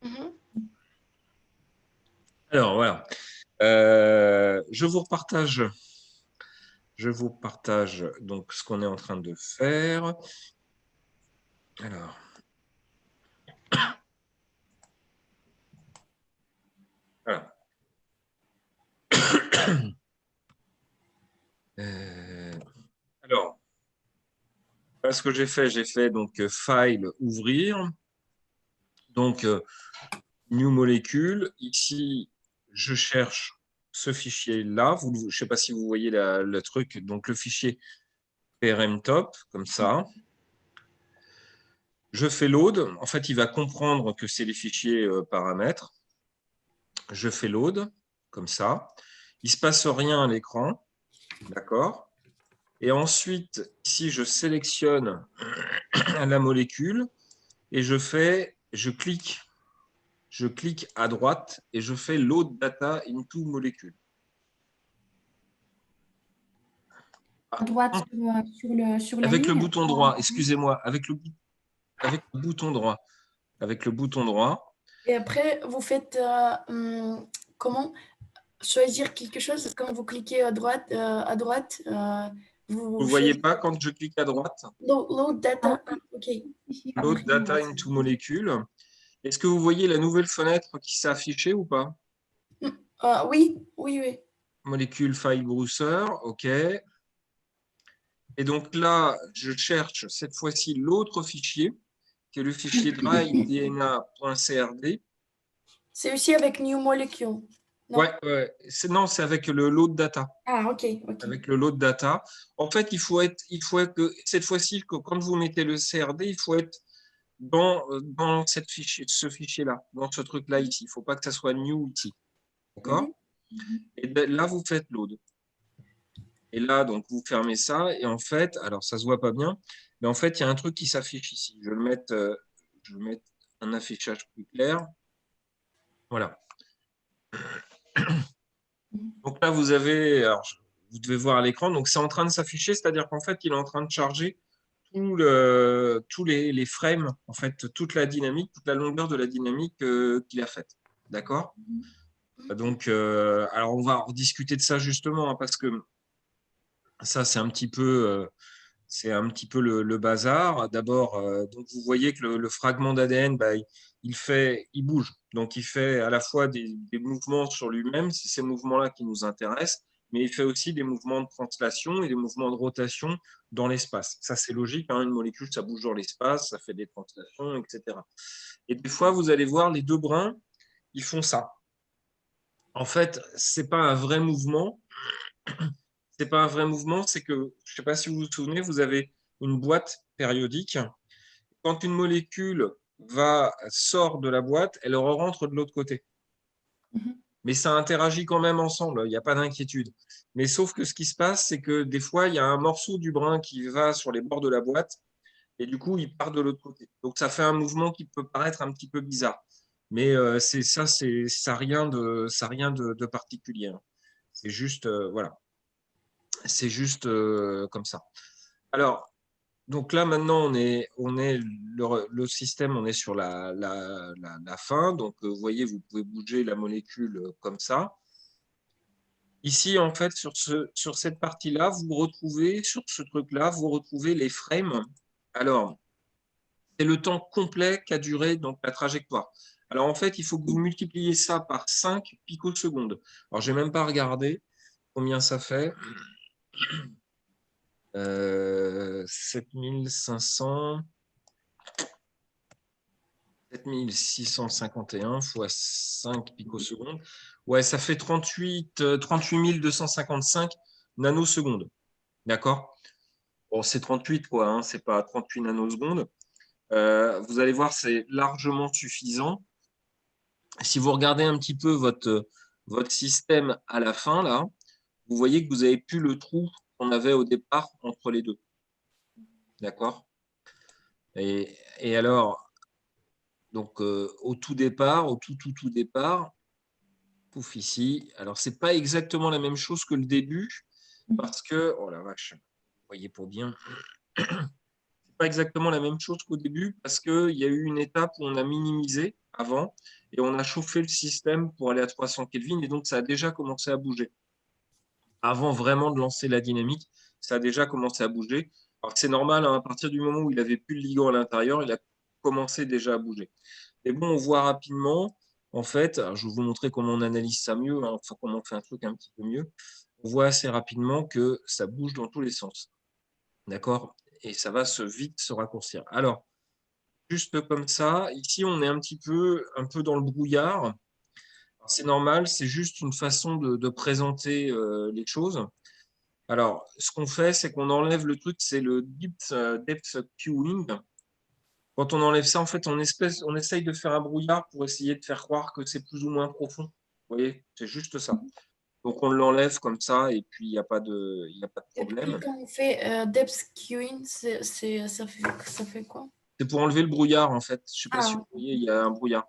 Mhm. Alors, voilà. Je vous repartage. Je vous partage donc ce qu'on est en train de faire. Alors, voilà. Euh, alors, ce que j'ai fait donc file, ouvrir. Donc, new molécule. Ici, je cherche ce fichier-là. Je ne sais pas si vous voyez le truc. Donc, le fichier PRMTop, comme ça. Je fais load. En fait, il va comprendre que c'est les fichiers paramètres. Je fais load, comme ça. Il ne se passe rien à l'écran. D'accord. Et ensuite, ici, je sélectionne la molécule et je clique à droite et je fais load data into molécule. À droite sur la Avec le ligne. bouton droit, excusez-moi, avec le bouton droit. Avec le bouton droit. Et après, vous faites comment choisir quelque chose quand vous cliquez à droite Vous ne vous voyez choisissez pas quand je clique à droite? load data. Ok. Load data into molécule. Est-ce que vous voyez la nouvelle fenêtre qui s'est affichée ou pas? Oui, oui, oui. Molécule file browser, OK. Et donc là, je cherche cette fois-ci l'autre fichier, qui est le fichier dry.dna.crd. C'est aussi avec New Molecule. Non. Ouais. Non, c'est avec le load data. Ah, ok, ok. Avec le load data. En fait, il faut être cette fois-ci, quand vous mettez le CRD, il faut être dans ce fichier-là, dans ce truc-là ici. Il ne faut pas que ça soit new ici. Mhm. D'accord? Et là, vous faites load. Et là, donc, vous fermez ça. Et en fait, alors, ça ne se voit pas bien, mais en fait, il y a un truc qui s'affiche ici. Je vais mettre un affichage plus clair. Voilà. Donc là, vous avez, alors, vous devez voir à l'écran, donc c'est en train de s'afficher, c'est-à-dire qu'en fait, il est en train de charger tous les frames, en fait, toute la dynamique, toute la longueur de la dynamique qu'il a faite. D'accord? Donc, alors on va rediscuter de ça justement, hein, parce que ça, c'est un petit peu le bazar. D'abord, donc vous voyez que le fragment d'ADN, bah, il bouge. Donc, il fait à la fois des mouvements sur lui-même, c'est ces mouvements-là qui nous intéressent, mais il fait aussi des mouvements de translation et des mouvements de rotation dans l'espace. Ça, c'est logique, hein, une molécule, ça bouge dans l'espace, ça fait des translations, etc. Et des fois, vous allez voir les deux brins, ils font ça. En fait, c'est pas un vrai mouvement. C'est pas un vrai mouvement, c'est que, je ne sais pas si vous vous souvenez, vous avez une boîte périodique. Quand une molécule sort de la boîte, elle rentre de l'autre côté. Mhm. Mais ça interagit quand même ensemble, il n'y a pas d'inquiétude. Mais sauf que ce qui se passe, c'est que des fois, il y a un morceau du brin qui va sur les bords de la boîte et du coup, il part de l'autre côté. Donc, ça fait un mouvement qui peut paraître un petit peu bizarre. Mais ça n'a rien de particulier, hein. C'est juste, voilà, c'est juste comme ça. Alors, donc là, maintenant, le système, on est sur la fin. Donc, vous voyez, vous pouvez bouger la molécule comme ça. Ici, en fait, sur cette partie-là, sur ce truc-là, vous retrouvez les frames. Alors, c'est le temps complet qu'a duré donc, la trajectoire. Alors, en fait, il faut que vous multipliez ça par 5 picosecondes. Alors, je n'ai même pas regardé combien ça fait. 7500. 7651 fois 5 picosecondes. Ouais, ça fait 38 255 nanosecondes. D'accord? Bon, c'est 38, quoi, hein, c'est pas 38 nanosecondes. Vous allez voir, c'est largement suffisant. Si vous regardez un petit peu votre système à la fin, là, vous voyez que vous n'avez plus le trou qu'on avait au départ entre les deux. D'accord? Et alors, donc, au tout départ, au tout départ, pouf, ici. Alors, c'est pas exactement la même chose que le début, parce que, oh la vache, vous voyez pour bien, c'est pas exactement la même chose qu'au début, parce qu'il y a eu une étape où on a minimisé. avant et on a chauffé le système pour aller à 300 Kelvin et donc ça a déjà commencé à bouger. Avant vraiment de lancer la dynamique, ça a déjà commencé à bouger. Alors c'est normal, hein, à partir du moment où il avait plus le ligand à l'intérieur, il a commencé déjà à bouger. Et bon, on voit rapidement, en fait, alors je vais vous montrer comment on analyse ça mieux, hein, enfin comment on fait un truc un petit peu mieux. On voit assez rapidement que ça bouge dans tous les sens. D'accord? Et ça va vite se raccourcir. Alors, juste comme ça, ici, on est un peu dans le brouillard. C'est normal, c'est juste une façon de présenter les choses. Alors, ce qu'on fait, c'est qu'on enlève le truc, c'est le depth queuing. Quand on enlève ça, en fait, on essaye de faire un brouillard pour essayer de faire croire que c'est plus ou moins profond. Vous voyez, c'est juste ça. Donc, on l'enlève comme ça et puis il n'y a pas de Et puis, problème. quand on fait depth queuing, ça fait quoi? C'est pour enlever le brouillard, en fait. Je ne sais pas si vous Ah, voyez, il y a un brouillard.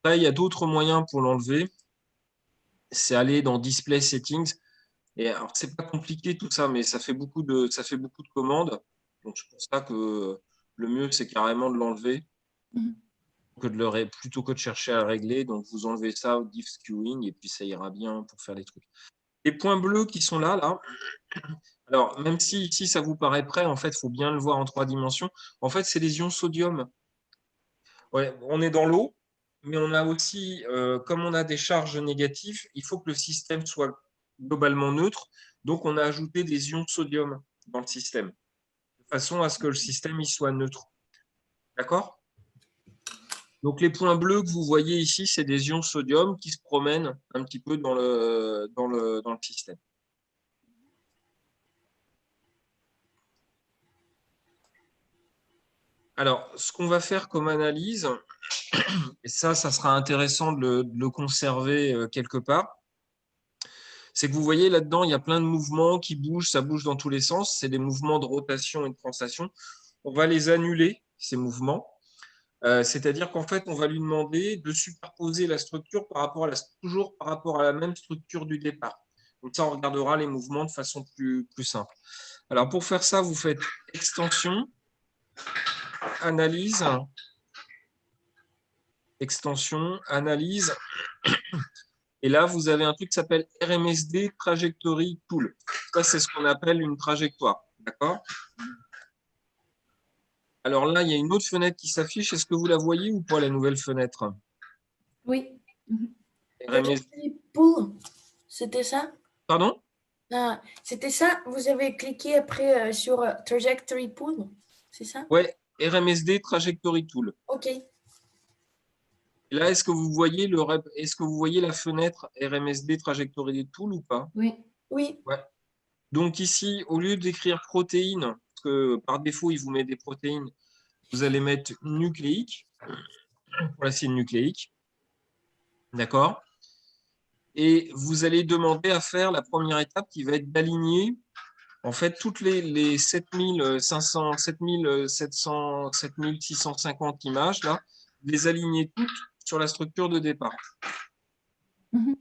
Là, il y a d'autres moyens pour l'enlever. C'est aller dans Display Settings. Et alors, c'est pas compliqué tout ça, mais ça fait beaucoup de commandes. Donc, c'est pour ça que le mieux, c'est carrément de l'enlever mhm. plutôt que de chercher à le régler. Donc, vous enlevez ça au diff queuing et puis ça ira bien pour faire les trucs. Les points bleus qui sont là. Alors, même si ici, ça vous paraît prêt, en fait, il faut bien le voir en 3 dimensions. En fait, c'est les ions sodium. Ouais, on est dans l'eau, mais on a aussi, comme on a des charges négatives, il faut que le système soit globalement neutre. Donc, on a ajouté des ions sodium dans le système, de façon à ce que le système il soit neutre. D'accord? Donc, les points bleus que vous voyez ici, c'est des ions sodium qui se promènent un petit peu dans le système. Alors, ce qu'on va faire comme analyse, et ça sera intéressant de le conserver quelque part, c'est que vous voyez là-dedans, il y a plein de mouvements qui bougent, ça bouge dans tous les sens. C'est des mouvements de rotation et de translation. On va les annuler, ces mouvements. C'est-à-dire qu'en fait, on va lui demander de superposer la structure toujours par rapport à la même structure du départ. Comme ça, on regardera les mouvements de façon plus simple. Alors, pour faire ça, vous faites extension, analyse, extension, analyse. Et là, vous avez un truc qui s'appelle RMSD Trajectory Tool. Ça, c'est ce qu'on appelle une trajectoire. D'accord? Alors là, il y a une autre fenêtre qui s'affiche. Est-ce que vous la voyez ou pas, la nouvelle fenêtre? Oui. Mhm. RMSD. Trajectory Pool, c'était ça? Pardon? Ah, c'était ça? Vous avez cliqué après sur Trajectory Pool, c'est ça? Ouais, RMSD Trajectory Tool. Ok. Et là, est-ce que vous voyez la fenêtre RMSD Trajectory Tool ou pas? Oui. Oui. Ouais. Donc ici, au lieu d'écrire protéines, parce que par défaut, il vous met des protéines, vous allez mettre nucléique pour l'acide nucléique. D'accord? Et vous allez demander à faire la première étape qui va être d'aligner en fait toutes les 7500, 7700, 7650 images, là, les aligner toutes sur la structure de départ. Mhm.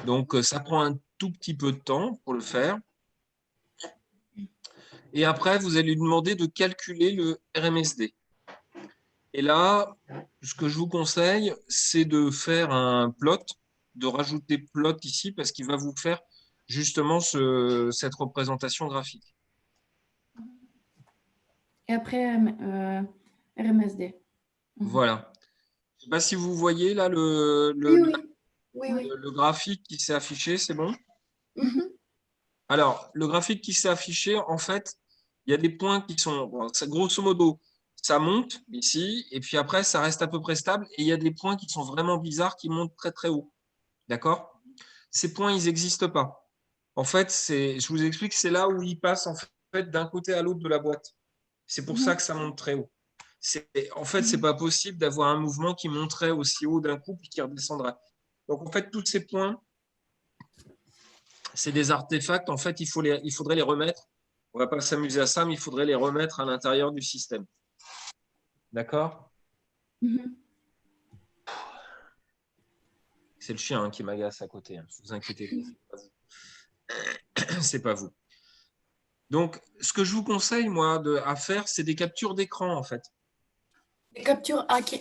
Donc, ça prend un tout petit peu de temps pour le faire. Et après, vous allez lui demander de calculer le RMSD. Et là, ce que je vous conseille, c'est de faire un plot, de rajouter plot ici, parce qu'il va vous faire justement cette représentation graphique. Et après RMSD. Mhm. Voilà. Je ne sais pas si vous voyez là Oui, oui. Oui, oui. le graphique qui s'est affiché, c'est bon? Mhm. Alors, le graphique qui s'est affiché, en fait, il y a des points qui sont, bon, grosso modo, ça monte ici, et puis après, ça reste à peu près stable, et il y a des points qui sont vraiment bizarres qui montent très très haut. D'accord? Ces points, ils n'existent pas. En fait, je vous explique, c'est là où ils passent en fait d'un côté à l'autre de la boîte. C'est pour ça Mhm. que ça monte très haut. En fait, c'est Mhm. pas possible d'avoir un mouvement qui monterait aussi haut d'un coup puis qui redescendrait. Donc, en fait, tous ces points, c'est des artefacts. En fait, il faudrait les remettre. On ne va pas s'amuser à ça, mais il faudrait les remettre à l'intérieur du système. D'accord? Mhm. C'est le chien qui m'agace à côté. Ne vous inquiétez pas. C'est pas vous. Donc, ce que je vous conseille, moi, à faire, c'est des captures d'écran, en fait. Les captures, ok,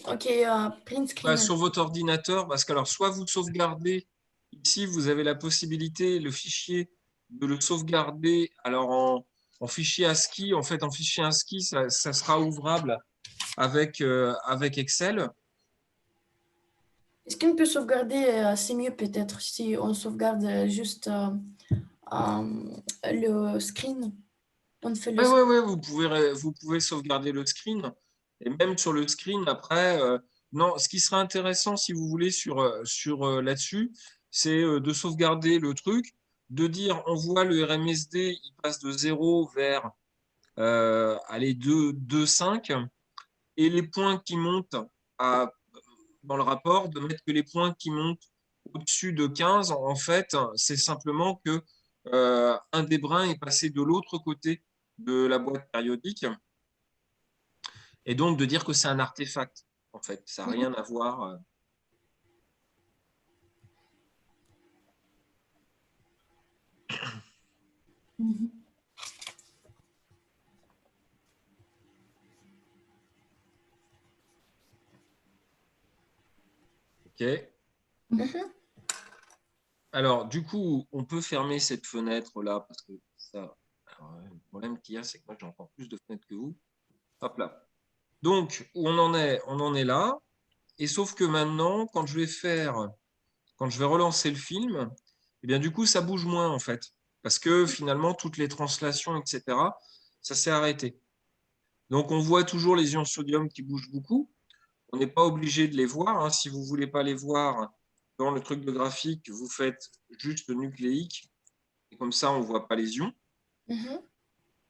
print Bah, screen. sur votre ordinateur, parce que alors, soit vous sauvegardez, ici, vous avez la possibilité, le fichier, de le sauvegarder alors en fichier ASCII. En fait, en fichier ASCII, ça sera ouvrable avec Excel. Est-ce qu'on peut sauvegarder, c'est mieux peut-être si on sauvegarde juste le screen, on fait le Oui, screen. oui, oui, vous pouvez sauvegarder le screen. Et même sur le screen, après, non, ce qui serait intéressant, si vous voulez, sur là-dessus, c'est de sauvegarder le truc, de dire, on voit le RMSD, il passe de 0 vers allez, 2,5, et les points qui montent à, dans le rapport, de mettre que les points qui montent au-dessus de 15, en fait, c'est simplement que un des brins est passé de l'autre côté de la boîte périodique, et donc de dire que c'est un artefact, en fait. Ça n'a rien à voir. Mhm. OK. Mhm. Alors, du coup, on peut fermer cette fenêtre-là, parce que ça. Alors, le problème qu'il y a, c'est que moi, j'ai encore plus de fenêtres que vous. Hop là. Donc, où on en est? On en est là. Et sauf que maintenant, quand je vais relancer le film, eh bien, du coup, ça bouge moins, en fait. Parce que finalement, toutes les translations, etc., ça s'est arrêté. Donc, on voit toujours les ions sodium qui bougent beaucoup. On n'est pas obligé de les voir, hein. Si vous ne voulez pas les voir dans le truc de graphique, vous faites juste le nucléique. Et comme ça, on ne voit pas les ions. Mhm.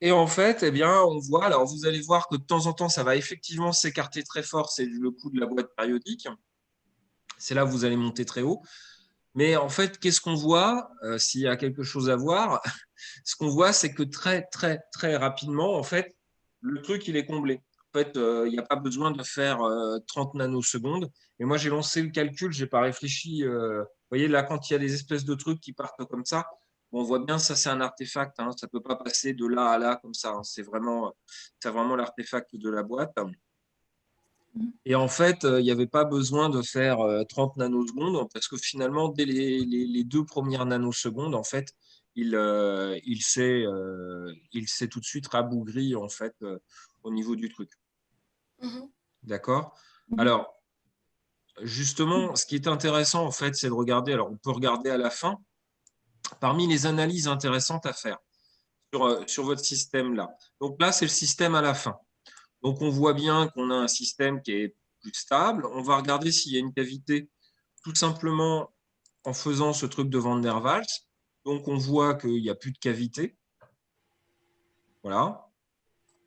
Et en fait, eh bien, on voit, alors vous allez voir que de temps en temps, ça va effectivement s'écarter très fort, c'est le coup de la boîte périodique. C'est là où vous allez monter très haut. Mais en fait, qu'est-ce qu'on voit s'il y a quelque chose à voir? Ce qu'on voit, c'est que très, très, très rapidement, en fait, le truc, il est comblé. En fait, il n'y a pas besoin de faire 30 nanosecondes. Et moi, j'ai lancé le calcul, je n'ai pas réfléchi. Vous voyez, là, quand il y a des espèces de trucs qui partent comme ça, on voit bien, ça, c'est un artefact, hein. Ça ne peut pas passer de là à là comme ça, hein. C'est vraiment l'artefact de la boîte. Et en fait, il n'y avait pas besoin de faire 30 nanosecondes parce que finalement, dès les 2 premières nanosecondes, en fait, il s'est tout de suite rabougri en fait, au niveau du truc. Mhm. D'accord? Mhm. Alors, justement, ce qui est intéressant, en fait, c'est de regarder. Alors, on peut regarder à la fin, parmi les analyses intéressantes à faire sur votre système là. Donc là, c'est le système à la fin. Donc, on voit bien qu'on a un système qui est plus stable. On va regarder s'il y a une cavité tout simplement en faisant ce truc de Van der Waals. Donc, on voit qu'il n'y a plus de cavité. Voilà.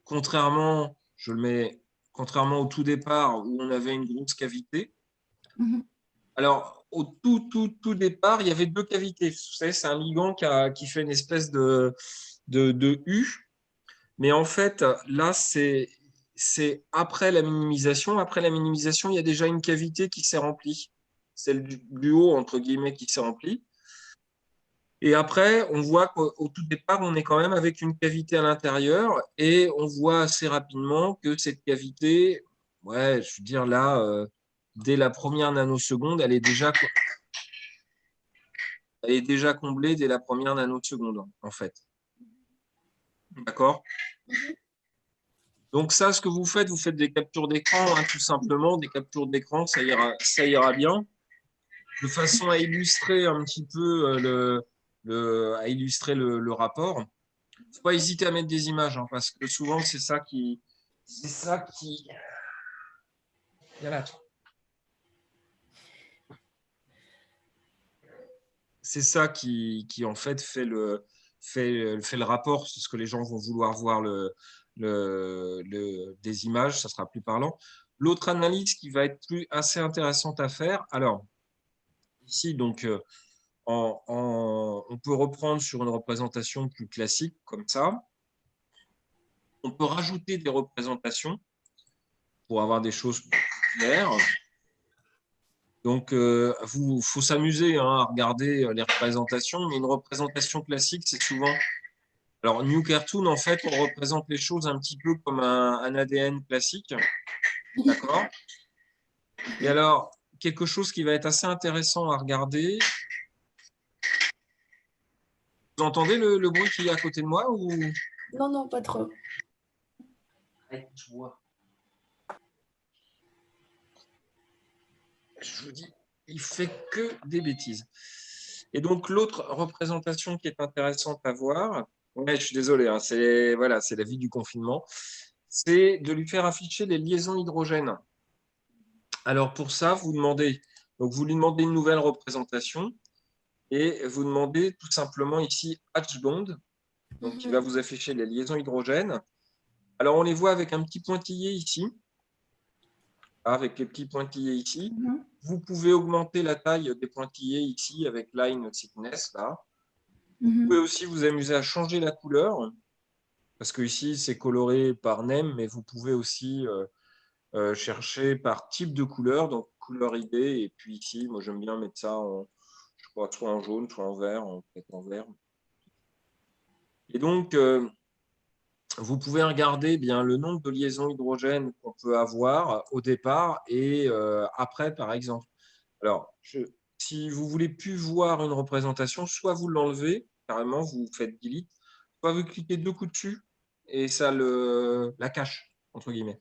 Contrairement, je le mets, contrairement au tout départ où on avait une grosse cavité. Mhm. Alors, au tout départ, il y avait 2 cavités. Vous savez, c'est un ligand qui fait une espèce de U. Mais en fait, là, c'est après la minimisation. Après la minimisation, il y a déjà une cavité qui s'est remplie. Celle du haut, entre guillemets, qui s'est remplie. Et après, on voit qu'au tout départ, on est quand même avec une cavité à l'intérieur et on voit assez rapidement que cette cavité, ouais, je veux dire là, dès la première nanoseconde, elle est déjà comblée dès la première nanoseconde, en fait. D'accord? Donc ça, ce que vous faites des captures d'écran, hein, tout simplement, des captures d'écran, ça ira bien, de façon à illustrer un petit peu à illustrer le rapport. Faut pas hésiter à mettre des images, hein, parce que souvent c'est ça qui, il y a là, c'est ça qui en fait fait le rapport, c'est ce que les gens vont vouloir voir des images, ça sera plus parlant. L'autre analyse qui va être assez intéressante à faire, alors ici donc on peut reprendre sur une représentation plus classique comme ça. On peut rajouter des représentations pour avoir des choses plus claires. Donc, faut s'amuser hein, à regarder les représentations, mais une représentation classique, c'est souvent. Alors, New Cartoon, en fait, on représente les choses un petit peu comme un ADN classique. D'accord? Et alors, quelque chose qui va être assez intéressant à regarder. Vous entendez le bruit qui est à côté de moi ou... Non, non, pas trop. Ouais, je vois. Je vous dis, il fait que des bêtises. Et donc, l'autre représentation qui est intéressante à voir, ouais, je suis désolé, hein, c'est voilà, c'est la vie du confinement, c'est de lui faire afficher les liaisons hydrogènes. Alors, pour ça, vous lui demandez une nouvelle représentation et vous demandez tout simplement ici Hatch Bond, donc qui va vous afficher les liaisons hydrogènes. Alors, on les voit avec un petit pointillé ici, avec les petits pointillés ici. Mhm. Vous pouvez augmenter la taille des pointillés ici avec Line Thickness, là. Vous pouvez Mhm. aussi vous amuser à changer la couleur, parce que ici, c'est coloré par NEM, mais vous pouvez aussi chercher par type de couleur, donc couleur ID, et puis ici, moi j'aime bien mettre ça en, je crois, soit en jaune, soit en vert, peut-être en vert. Et donc, vous pouvez regarder bien le nombre de liaisons hydrogène qu'on peut avoir au départ et après, par exemple. Alors, si vous voulez plus voir une représentation, soit vous l'enlevez, carrément, vous faites delete, soit vous cliquez deux coups dessus et ça la cache, entre guillemets.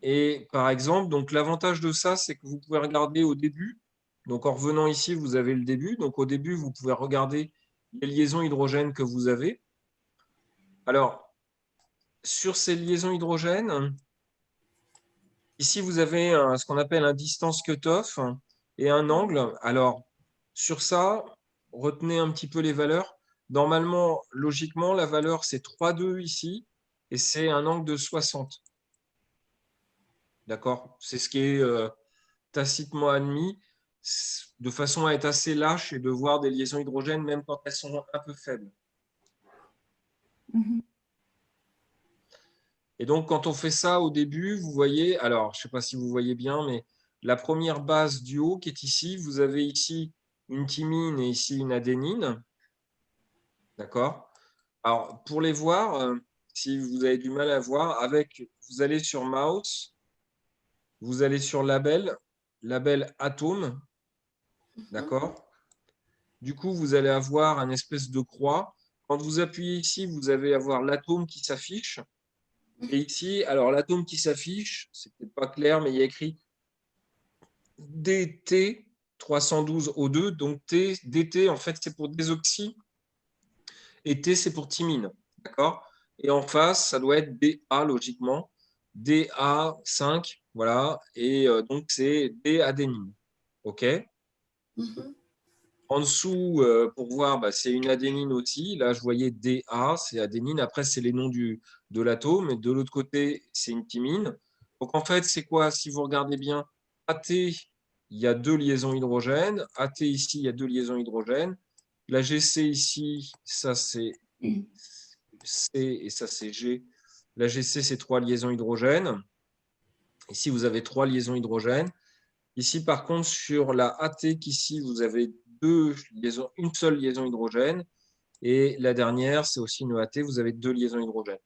Et par exemple, donc l'avantage de ça, c'est que vous pouvez regarder au début. Donc en revenant ici, vous avez le début. Donc au début, vous pouvez regarder les liaisons hydrogènes que vous avez. Alors, sur ces liaisons hydrogènes, ici, vous avez ce qu'on appelle un distance cutoff et un angle. Alors, sur ça, retenez un petit peu les valeurs. Normalement, logiquement, la valeur, c'est 3,2 ici et c'est un angle de 60. D'accord? C'est ce qui est tacitement admis de façon à être assez lâche et de voir des liaisons hydrogènes même quand elles sont un peu faibles. Mhm. Et donc, quand on fait ça au début, vous voyez, alors, je ne sais pas si vous voyez bien, mais la première base du haut qui est ici, vous avez ici une thymine et ici une adénine. D'accord? Alors, pour les voir, si vous avez du mal à voir, vous allez sur Mouse, vous allez sur label atome, d'accord? Du coup, vous allez avoir un espèce de croix. Quand vous appuyez ici, vous allez avoir l'atome qui s'affiche. Et ici, alors l'atome qui s'affiche, c'est peut-être pas clair, mais il y a écrit DT 312O2. Donc DT, en fait, c'est pour désoxy et T, c'est pour thymine. D'accord? Et en face, ça doit être DA, logiquement. DA5, voilà. Et donc, c'est D-adénine. OK? Mhm. En dessous, pour voir, bah, c'est une adénine aussi. Là, je voyais DA, c'est adénine. Après, c'est les noms de l'atome. Et de l'autre côté, c'est une thymine. Donc, en fait, c'est quoi? Si vous regardez bien, AT, il y a deux liaisons hydrogènes. AT ici, il y a deux liaisons hydrogènes. La GC ici, ça c'est C et ça c'est G. La GC, c'est trois liaisons hydrogènes. Ici, vous avez trois liaisons hydrogènes. Ici, par contre, sur la AT, ici, vous avez une seule liaison hydrogène. Et la dernière, c'est aussi une AT, vous avez deux liaisons hydrogènes.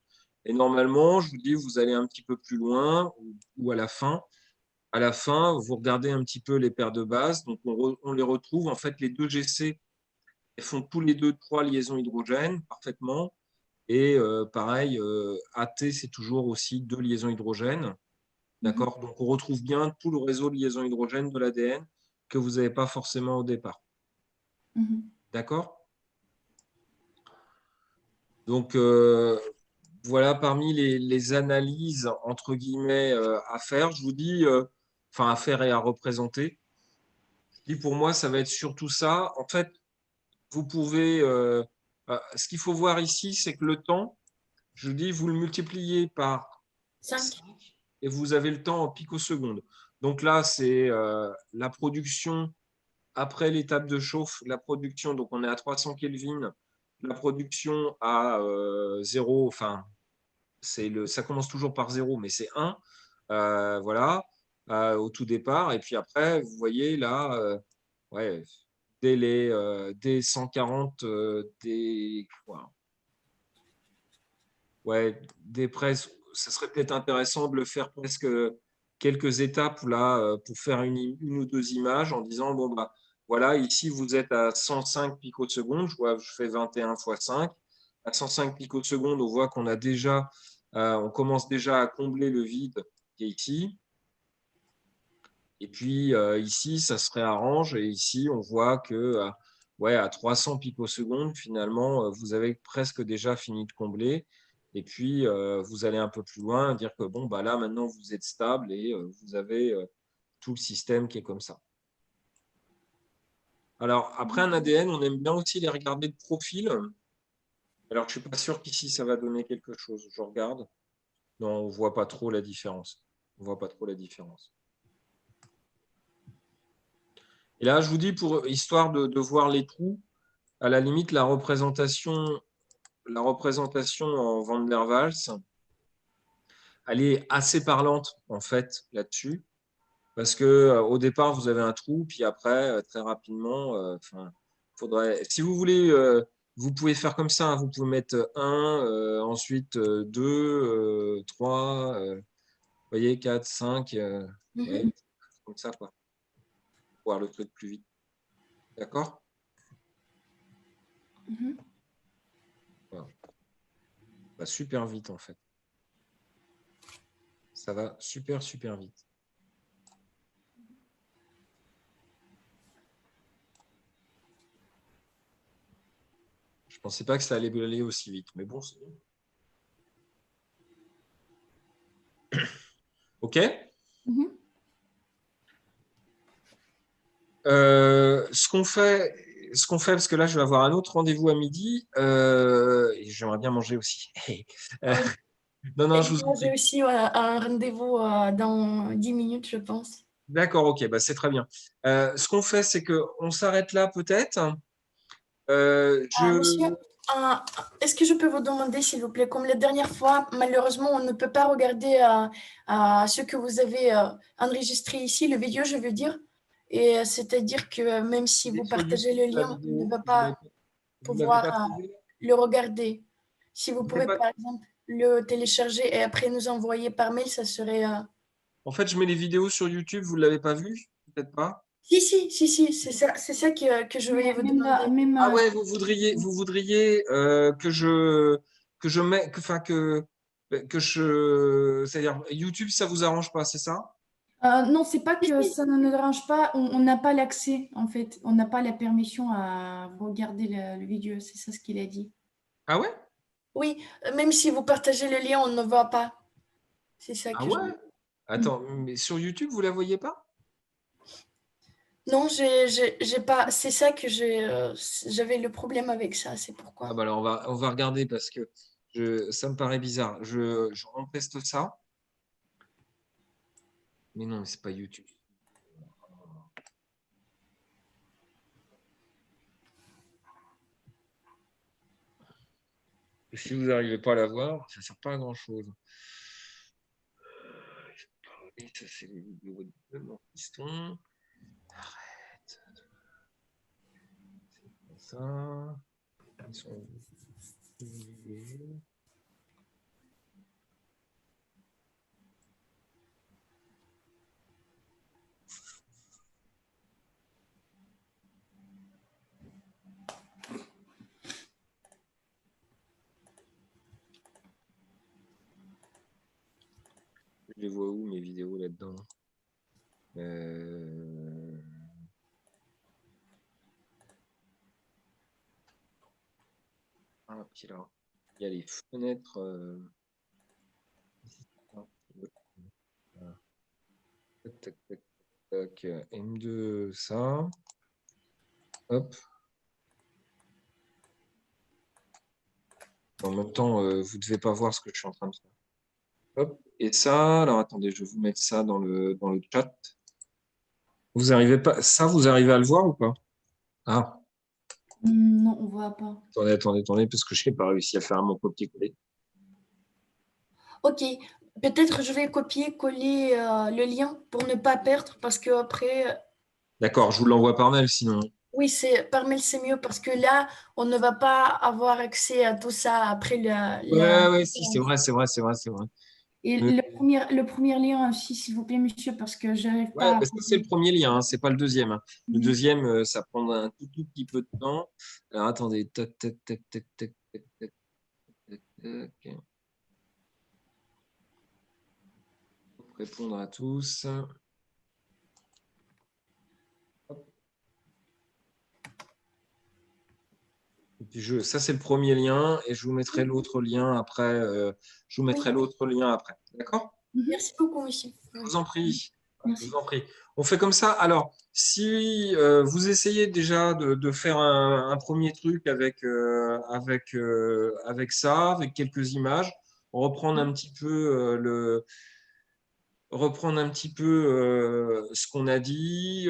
Et normalement, je vous dis, vous allez un petit peu plus loin ou à la fin. À la fin, vous regardez un petit peu les paires de bases. Donc, on les retrouve. En fait, les deux GC elles font tous les deux trois liaisons hydrogènes parfaitement. Et pareil, AT, c'est toujours aussi deux liaisons hydrogènes. Mhm. D'accord? Donc, on retrouve bien tout le réseau de liaisons hydrogènes de l'ADN que vous n'avez pas forcément au départ. Mhm. D'accord? Donc, voilà parmi les analyses, entre guillemets, à faire. Je vous dis, enfin, à faire et à représenter. Je dis, pour moi, ça va être surtout ça. En fait, vous pouvez. Ce qu'il faut voir ici, c'est que le temps, je vous dis, vous le multipliez par 5. 5 et vous avez le temps en picosecondes. Donc là, c'est la production après l'étape de chauffe, la production, donc on est à 300 Kelvin, la production à 0, enfin, ça commence toujours par 0, mais c'est 1, voilà, au tout départ. Et puis après, vous voyez là, ouais, dès 140, ouais, des presses, ça serait peut-être intéressant de le faire presque quelques étapes là, pour faire une ou deux images en disant, bon, bah, voilà, ici, vous êtes à 105 picosecondes. Je fais 21 fois 5. À 105 picosecondes, on voit qu'on a déjà, on commence déjà à combler le vide qui est ici. Et puis ici, ça se réarrange. Et ici, on voit que ouais, à 300 picosecondes, finalement, vous avez presque déjà fini de combler. Et puis, vous allez un peu plus loin, dire que bon, bah là, maintenant, vous êtes stable et vous avez tout le système qui est comme ça. Alors, après un ADN, on aime bien aussi les regarder de profil. Alors, je ne suis pas sûr qu'ici, ça va donner quelque chose. Je regarde. Non, on ne voit pas trop la différence. On voit pas trop la différence. Et là, je vous dis, pour histoire de voir les trous, à la limite, la représentation en Van der Waals, elle est assez parlante, en fait, là-dessus. Parce que au départ, vous avez un trou, puis après, très rapidement, faudrait. Si vous voulez, vous pouvez faire comme ça, hein. Vous pouvez mettre 1, ensuite 2, 3, vous voyez, 4, 5, ouais, comme ça, quoi. Pour voir le truc plus vite. D'accord? Voilà. Ça va super vite, en fait. Ça va super, super vite. Je ne pensais pas que ça allait aller aussi vite, mais bon, c'est bon. OK. Ce qu'on fait, parce que là, je vais avoir un autre rendez-vous à midi, et j'aimerais bien manger aussi. Oui. Non, non, Et je vous en moi, j'ai prie. aussi un rendez-vous dans 10 minutes, je pense. D'accord, ok, bah, c'est très bien. Ce qu'on fait, c'est qu'on s'arrête là peut-être. Monsieur, euh, est-ce que je peux vous demander, s'il vous plaît, comme la dernière fois, malheureusement, on ne peut pas regarder ce que vous avez enregistré ici, le vidéo, je veux dire. Et c'est-à-dire que même si Il est vous sur partagez YouTube, le la lien, on ne vidéo. va pas Vous l'avez pouvoir pas trouvé? le regarder. Si vous Vous l'avez pouvez, pas. par exemple, le télécharger et après nous envoyer par mail, ça serait. En fait, je mets les vidéos sur YouTube, vous ne l'avez pas vu? Peut-être pas. Si, c'est ça que je voulais vous demander. Ah ouais, vous voudriez c'est-à-dire YouTube, ça vous arrange pas, c'est ça? Non, c'est pas Si, que si. ça ne nous dérange pas, on n'a pas l'accès en fait, on n'a pas la permission à regarder le vidéo, c'est ça ce qu'il a dit. Ah ouais? Oui, même si vous partagez le lien, on ne voit pas. C'est ça Ah que je. ouais? Attends, mais sur YouTube, vous la voyez pas? Non, j'ai pas. C'est ça que j'avais le problème avec ça, c'est Ah pourquoi. bah alors on va regarder parce que ça me paraît bizarre. On teste ça. Mais non, mais c'est pas YouTube. Et si vous n'arrivez pas à la voir, ça ne sert pas à grand-chose. Et ça, c'est les vidéos de mon piston. Arrête. C'est pas ça. Ils sont publiés. Je les vois où mes vidéos là-dedans? Ah, puis là, il y a les fenêtres. Voilà. Tac, tac, tac, tac. M2, ça. Hop. En même temps, vous ne devez pas voir ce que je suis en train de faire. Hop. Et ça, alors attendez, je vais vous mettre ça dans le chat. Vous arrivez pas, ça, vous arrivez à le voir ou pas? Ah, Non, on voit pas. attendez, parce que je n'ai pas réussi à faire mon copier-coller. Ok, peut-être je vais copier-coller le lien pour ne pas perdre parce que après, D'accord, je vous l'envoie par mail sinon. oui, c'est par mail c'est mieux parce que là, on ne va pas avoir accès à tout ça après la. Ouais, ouais, si, c'est vrai. Et le premier lien aussi, s'il vous plaît, monsieur, parce que je n'arrive Ouais, pas à... bah ça c'est le premier lien, hein, c'est pas le deuxième, hein. Le Mhm. deuxième, ça prendra un tout petit peu de temps. Alors attendez, tac, tac, tac, tac, tac, tac, tac, tac, tac. Pour répondre à tous. Hop. Et puis ça c'est le premier lien et je vous mettrai l'autre lien après. Je vous mettrai Oui, l'autre lien après. D'accord? Mhm. merci beaucoup, monsieur. Je vous en prie. Je Merci. vous en prie. On fait comme ça. Alors, si vous essayez déjà de faire un premier truc avec ça, avec quelques images, reprendre un petit peu ce qu'on a dit.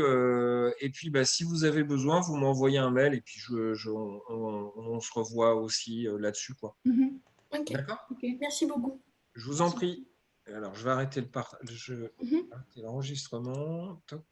Et puis, bah, si vous avez besoin, vous m'envoyez un mail et puis on se revoit aussi là-dessus, quoi. Mhm. Ok, D'accord? Ok. merci beaucoup. Je vous en prie. Alors, je vais arrêter Mhm. l'enregistrement. Toc.